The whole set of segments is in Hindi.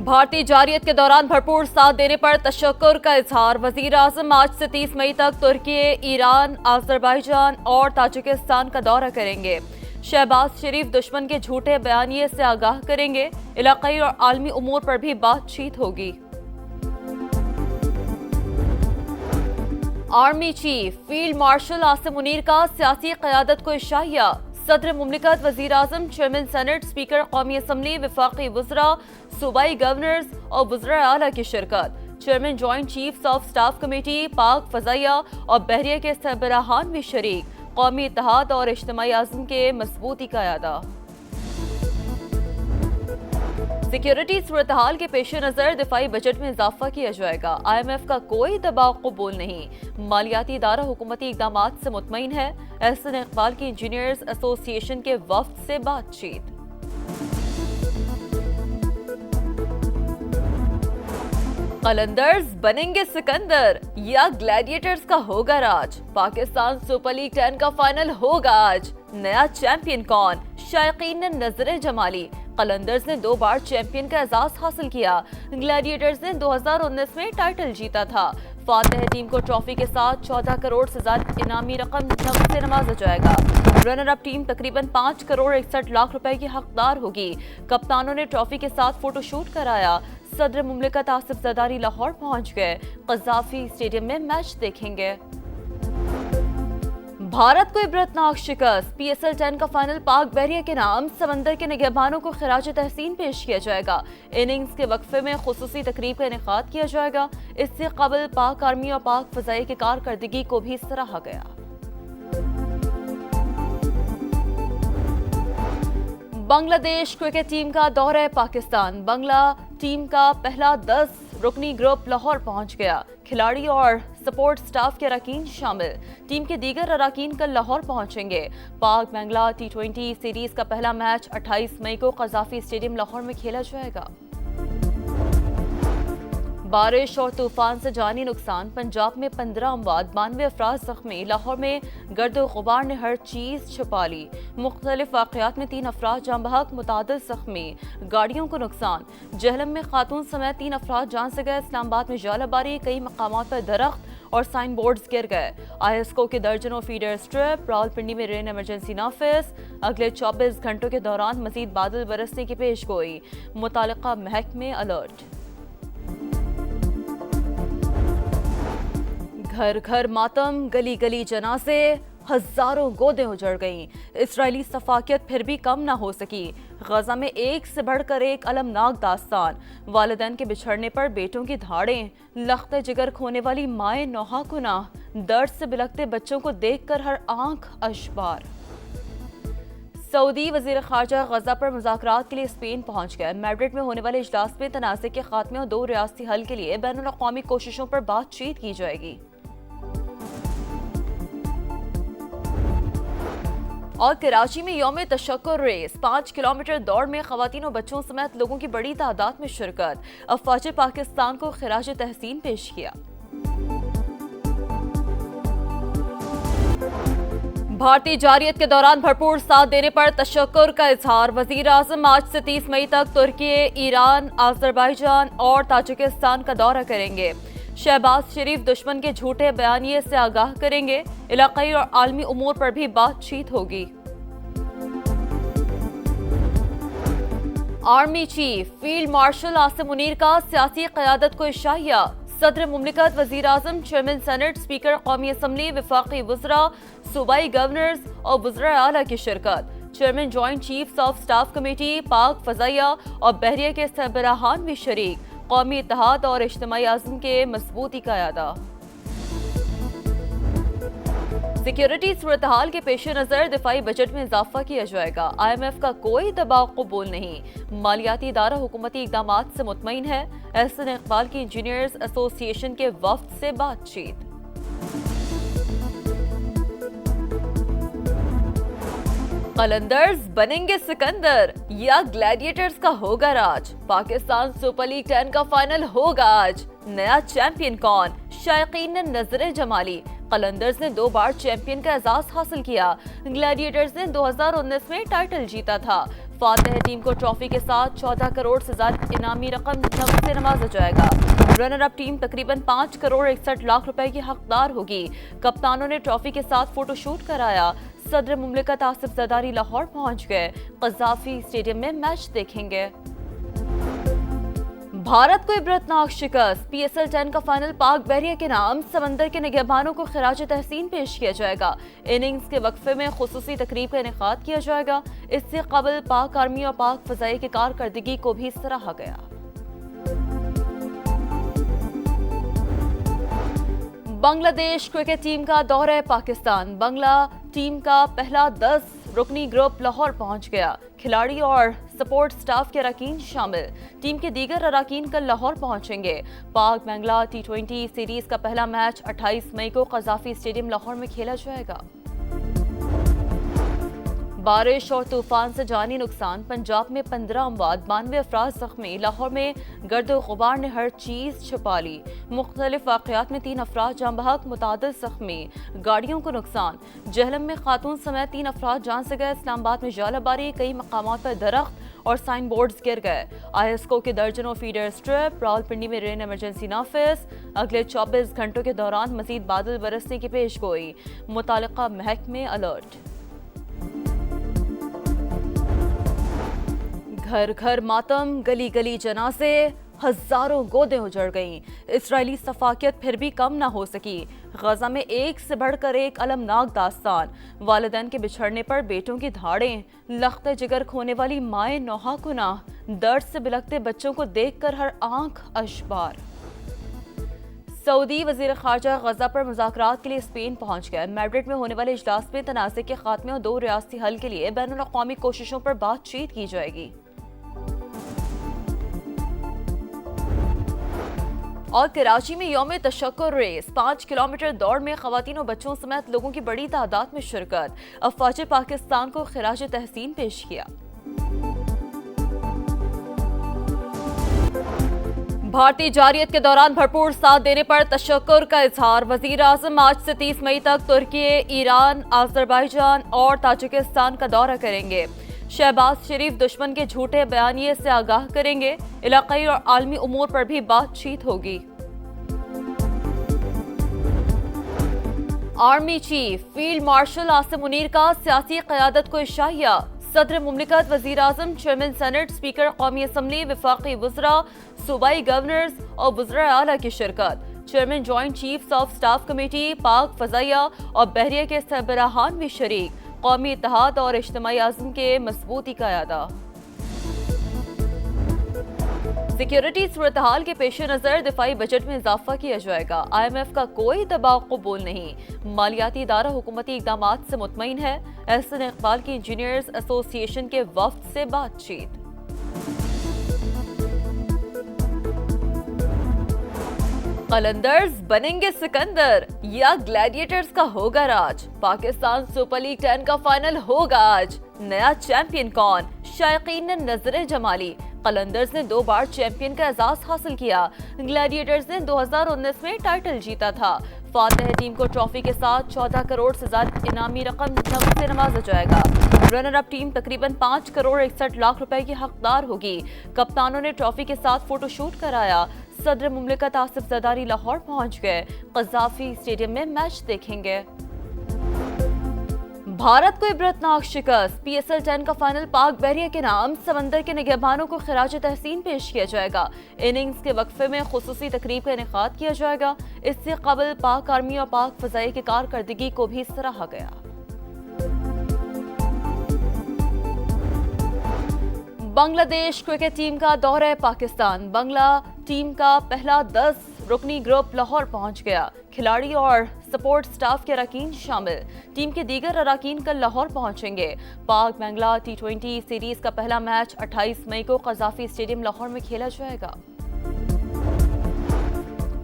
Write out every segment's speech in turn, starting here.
भारतीय जारियत के दौरान भरपूर साथ देने पर तशक्कुर का इजहार। वजीर आजम आज से 30 मई तक तुर्की, ईरान, अजरबैजान और ताजिकिस्तान का दौरा करेंगे। शहबाज शरीफ दुश्मन के झूठे बयानिए से आगाह करेंगे। इलाकाई और आलमी उमूर पर भी बातचीत होगी। Army chief field marshal Asim Munir का सियासी क़यादत को इशाया। सदर मुमलिकत, वजीर आजम, चेयरमैन सेनेट, स्पीकर कौमी असम्बली, वफाकी वज़रा, सूबाई गवर्नर्स और वज़रा आला की शिरकत। Chairman joint chiefs of staff committee, पाक, फ़ज़ाइया और बहरिया के सरबराहान भी शरीक। कौमी इत्तेहाद और इज्तिमाई आज़म के मजबूती का यादा। सिक्योरिटी सूरत हाल के पेश नज़र दिफाई बजट में इजाफा किया जाएगा। IMF का कोई दबाव कबूल नहीं। मालियाती इदारा हुकूमती इक़दामात से मुतमईन है। एहसन इकबाल की इंजीनियर्स एसोसिएशन के वफ्द से बातचीत। कलंदर्स बनेंगे सिकंदर या ग्लैडिएटर्स का होगा राज। पाकिस्तान सुपर लीग 10 का फाइनल होगा आज। नया चैंपियन कौन? शायकीन ने नजरें जमाली। कलंदर्स ने 2 बार चैंपियन का एजाज हासिल किया। ग्लैडिएटर्स ने 2019 में टाइटल जीता था। फातेह टीम को ट्रॉफी के साथ 14 करोड़ से ज्यादा इनामी रकम से नवाजा जाएगा। रनर अप टीम तकरीबन 5 करोड़ 61 लाख रुपए की हकदार होगी। कप्तानों ने ट्रॉफी के साथ फोटोशूट कराया। सदर मुमलिकत आसिफ जरदारी लाहौर पहुंच गए। कज़ाफी स्टेडियम में मैच देखेंगे। भारत को इबरतनाक शिकस्त। PSL 10 का फाइनल पाक बहरिया के नाम समंदर के निगहबानों को खिराज तहसीन पेश किया जाएगा। इनिंग्स के वक्फे में खुसूसी तकरीब का इनेकाद किया जाएगा। इससे कबल पाक आर्मी और पाक फ़ज़ाई की कारकर्दगी को भी सराहा गया। बांग्लादेश क्रिकेट टीम का दौरा पाकिस्तान। बांग्ला टीम का पहला 10 रुकनी ग्रुप लाहौर पहुंच गया। खिलाड़ी और सपोर्ट स्टाफ के अरकान शामिल। टीम के दीगर अरकान कल लाहौर पहुंचेंगे। पाक बांग्ला T20 सीरीज का पहला मैच 28 मई को कज़ाफी स्टेडियम लाहौर में खेला जाएगा। बारिश और तूफान से जानी नुकसान। पंजाब में 15 अमवात, 92 अफराद जख्मी। लाहौर में गर्दो गुबार ने हर चीज छुपा ली। मुख्तलिफ वाक़यात में 3 अफराद जान बहक, मुतादिद जख्मी। गाड़ियों को नुकसान। जहलम में खातून समेत 3 अफराद जान से गए। इस्लामाबाद में जालाबारी, कई मकामात पर दरख्त और साइन बोर्ड्स गिर गए। ISCO के दर्जनों फीडर स्ट्रिप। रावलपिंडी में रेन इमरजेंसी नाफिज। अगले 24 घंटों के दौरान मजीद बादल बरसने की पेशगोई। मुतालिका महकमे अलर्ट। घर घर मातम, गली गली जनाजे, हजारों गोदें उजड़ गईं। इजरायली सफाकियत फिर भी कम ना हो सकी। गजा में एक से बढ़कर एक अलमनाक दास्तान। वालिदैन के बिछड़ने पर बेटों की धाड़ें। लख्ते जिगर खोने वाली माए नौहा कुनाह। दर्द से बिलखते बच्चों को देखकर हर आंख अशबार। सऊदी वजीर खारजा गजा पर मुज़ाकरात के लिए स्पेन पहुंच गए। मैड्रिड में होने वाले इजलास में तनाज़े के खात्मे और 2 रियासती हल के लिए बैनुल-अक़वामी कोशिशों पर बातचीत की जाएगी। और कराची में यौम तशक्कुर रेस। 5 किलोमीटर दौड़ में खवातीन और बच्चों समेत लोगों की बड़ी तादाद में शिरकत। अफवाज पाकिस्तान को खिराज तहसीन पेश किया। भारतीय जारियत के दौरान भरपूर साथ देने पर तशक्कुर का इजहार। वजीर आजम आज से 30 मई तक तुर्की, ईरान, अजरबैजान और ताजिकिस्तान का दौरा करेंगे। शहबाज शरीफ दुश्मन के झूठे बयानिए से आगाह करेंगे। इलाकाई और आलमी उमूर पर भी बातचीत होगी। Army chief field marshal Asim Munir का सियासी क़यादत को इशाया। सदर मुमलिकत, वजीर आजम, चेयरमैन सेनेट, स्पीकर कौमी असम्बली, वफाकी वज़रा, सूबाई गवर्नर्स और वज़रा आला की शिरकत। Chairman joint chiefs of staff committee, पाक, फ़ज़ाइया और बहरिया के सरबराहान भी शरीक। कौमी इत्तेहाद और इज्तिमाई आज़म के मजबूती का यादा। सिक्योरिटी सूरत हाल के पेश नज़र दिफाई बजट में इजाफा किया जाएगा। IMF का कोई दबाव कबूल नहीं। मालियाती इदारा हुकूमती इक़दामात से मुतमईन है। एहसन इकबाल की इंजीनियर्स एसोसिएशन के वफ्द से बातचीत। कलंदर्स बनेंगे सिकंदर या ग्लैडिएटर्स का होगा राज। पाकिस्तान सुपर लीग 10 का फाइनल होगा आज। नया चैंपियन कौन? शायकीन ने नजरें जमाली। कलंदर्स ने 2 बार चैंपियन का एजाज हासिल किया। ग्लैडिएटर्स ने 2019 में टाइटल जीता था। फातेह टीम को ट्रॉफी के साथ 14 करोड़ से ज्यादा इनामी रकम से नवाजा जाएगा। रनर अप टीम तकरीबन 5 करोड़ 61 लाख रुपए की हकदार होगी। कप्तानों ने ट्रॉफी के साथ फोटोशूट कराया। सदर मुमलिकत आसिफ जरदारी लाहौर पहुंच गए। कज़ाफी स्टेडियम में मैच देखेंगे। भारत को इबरतनाक शिकस्त। PSL 10 का फाइनल पाक बहरिया के नाम समंदर के निगहबानों को खिराज तहसीन पेश किया जाएगा। इनिंग्स के वक्फे में खुसूसी तकरीब का इनेकाद किया जाएगा। इससे कबल पाक आर्मी और पाक फजाई की कारकर्दगी को भी सराहा गया। बांग्लादेश क्रिकेट टीम का दौरा पाकिस्तान। बांग्ला टीम का पहला 10 रुकनी ग्रुप लाहौर पहुंच गया। खिलाड़ी और सपोर्ट स्टाफ के अरकान शामिल। टीम के दीगर अरकान कल लाहौर पहुंचेंगे। पाक बांग्ला T20 सीरीज का पहला मैच 28 मई को कज़ाफी स्टेडियम लाहौर में खेला जाएगा। बारिश और तूफान से जानी नुकसान। पंजाब में 15 अमवात, 92 अफराद जख्मी। लाहौर में गर्दो गुबार ने हर चीज छुपा ली। मुख्तलिफ वाक़यात में 3 अफराद जान बहक, मुतादिद जख्मी। गाड़ियों को नुकसान। जहलम में खातून समेत 3 अफराद जान से गए। इस्लामाबाद में जालाबारी, कई मकामात पर दरख्त और साइन बोर्ड्स गिर गए। ISCO के दर्जनों फीडर स्ट्रिप। रावलपिंडी में रेन इमरजेंसी नाफिज। अगले 24 घंटों के दौरान मजीद बादल बरसने की पेशगोई। मुतालिका महकमे अलर्ट। घर घर मातम, गली गली जनाजे, हजारों गोदें उजड़ गईं। इसराइली सफाकियत फिर भी कम ना हो सकी। गजा में एक से बढ़कर एक अलमनाक दास्तान। वालिदैन के बिछड़ने पर बेटों की धाड़ें। लख्ते जिगर खोने वाली माएं नौहा कुना। दर्द से बिलखते बच्चों को देखकर हर आंख अशबार। सऊदी वजीर खारजा गजा पर मुज़ाकरात के लिए स्पेन पहुंच गए। मैड्रिड में होने वाले इजलास में तनाज़े के खात्मे और 2 रियासती हल के लिए बैनुल अक़वामी कोशिशों पर बातचीत की जाएगी। और कराची में यौम तशक्कुर रेस। 5 किलोमीटर दौड़ में खवातीन और बच्चों समेत लोगों की बड़ी तादाद में शिरकत। अफवाज पाकिस्तान को खिराज तहसीन पेश किया। भारतीय जारियत के दौरान भरपूर साथ देने पर तशक्कुर का इजहार। वजीर आज़म आज से 30 मई तक तुर्की, ईरान, अज़रबैजान और ताजिकिस्तान का दौरा करेंगे। शहबाज शरीफ दुश्मन के झूठे बयानिए से आगाह करेंगे। इलाकाई और आलमी उमूर पर भी बातचीत होगी। Army chief field marshal Asim Munir का सियासी क़यादत को इशाहिया। सदर मुमलिकत, वजीर आज़म, चेयरमैन सेनेट, स्पीकर कौमी असम्बली, वफाकी वज़रा, सूबाई गवर्नर्स और वज़रा आला की शिरकत। Chairman joint chiefs of staff committee, पाक फजाइया और बहरिया के सरबराहान भी शरीक। कौमी इत्तेहाद और इज्तिमाई आज़म के मजबूती का यादा। सिक्योरिटी सूरत हाल के पेश नज़र दिफाई बजट में इजाफा किया जाएगा। IMF का कोई दबाव कबूल नहीं। मालियाती इदारा हुकूमती इक़दामात से मुतमईन है। एहसन इकबाल की इंजीनियर्स एसोसिएशन के वफ्द से बातचीत। कलंदर्स बनेंगे सिकंदर या ग्लैडिएटर्स का होगा राज। पाकिस्तान सुपर लीग 10 का फाइनल होगा आज। नया चैंपियन कौन? शायकीन ने नजरें जमा ली। कलंदर्स ने 2 बार चैंपियन का एजाज हासिल किया। ग्लैडिएटर्स ने 2019 में टाइटल जीता था। फातेह टीम को ट्रॉफी के साथ 14 करोड़ से ज्यादा इनामी रकम से नवाजा जाएगा। रनर अप टीम तकरीबन 5 करोड़ 61 लाख रुपए की हकदार होगी। कप्तानों ने ट्रॉफी के साथ फोटोशूट कराया। सदर मुमलिकत आसिफ जरदारी लाहौर पहुंच गए। कज़ाफी स्टेडियम में मैच देखेंगे। भारत को इबरतनाक शिकस्त। PSL 10 का फाइनल पाक बहरिया के नाम समंदर के निगहबानों को खिराज तहसीन पेश किया जाएगा। इनिंग्स के वक्फे में खुसूसी तकरीब का इनेकाद किया जाएगा। इससे कबल पाक आर्मी और पाक फजाई की कारकर्दगी को भी सराहा गया। बांग्लादेश क्रिकेट टीम का दौरा पाकिस्तान। बांग्ला टीम का पहला 10 रुकनी ग्रुप लाहौर पहुंच गया। खिलाड़ी और सपोर्ट स्टाफ के अरकान शामिल। टीम के दीगर अरकान कल लाहौर पहुंचेंगे। पाक बांग्ला T20 सीरीज का पहला मैच 28 मई को कज़ाफी स्टेडियम लाहौर में खेला जाएगा।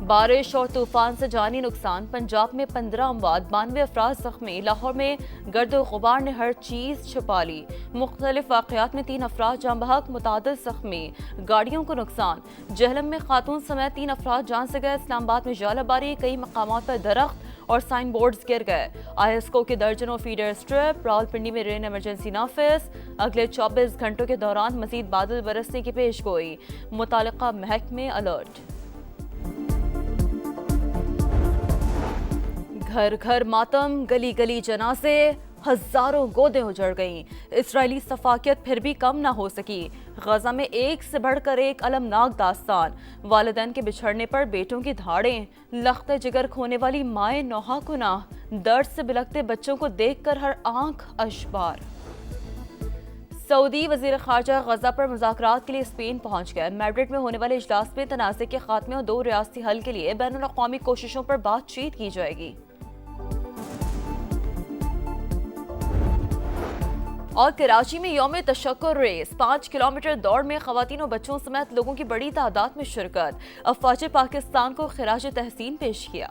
बारिश और तूफान से जानी नुकसान। पंजाब में 15 अमवात, 92 अफराद जख्मी। लाहौर में गर्दो गुबार ने हर चीज छुपा ली। मुख्तलिफ वाक़यात में 3 अफराद जान बहक, मुतादिद जख्मी। गाड़ियों को नुकसान। जहलम में खातून समेत 3 अफराद जान से गए। इस्लामाबाद में जालाबारी, कई मकामात पर दरख्त और साइन बोर्ड्स गिर गए। ISO के दर्जनों फीडर स्ट्रिप, रावलपिंडी में रेन इमरजेंसी नाफिज। अगले 24 घंटों के दौरान मजीद बादल बरसने की पेशगोई, मुतालिका महकमे अलर्ट। घर घर मातम, गली गली जनाजे, हजारों गोदें उजड़ गईं। इजरायली सफाकियत फिर भी कम ना हो सकी। गजा में एक से बढ़कर एक अलमनाक दास्तान। वालिदैन के बिछड़ने पर बेटों की धाड़ें, लख्ते जिगर खोने वाली माए नौहा गुनाह, दर्द से बिलखते बच्चों को देखकर हर आंख अशबार। सऊदी वजीर खारजा गजा पर मुज़ाकरात के लिए स्पेन पहुंच गए। मैड्रिड में होने वाले इजलास में तनाज़े के खात्मे और 2 रियासती हल के लिए बैनुल अक़वामी कोशिशों पर बातचीत की जाएगी। और कराची में यौम तशक्कुर रेस, 5 किलोमीटर दौड़ में ख़वातीन और बच्चों समेत लोगों की बड़ी तादाद में शिरकत। अफ़वाज पाकिस्तान को खिराज तहसीन पेश किया।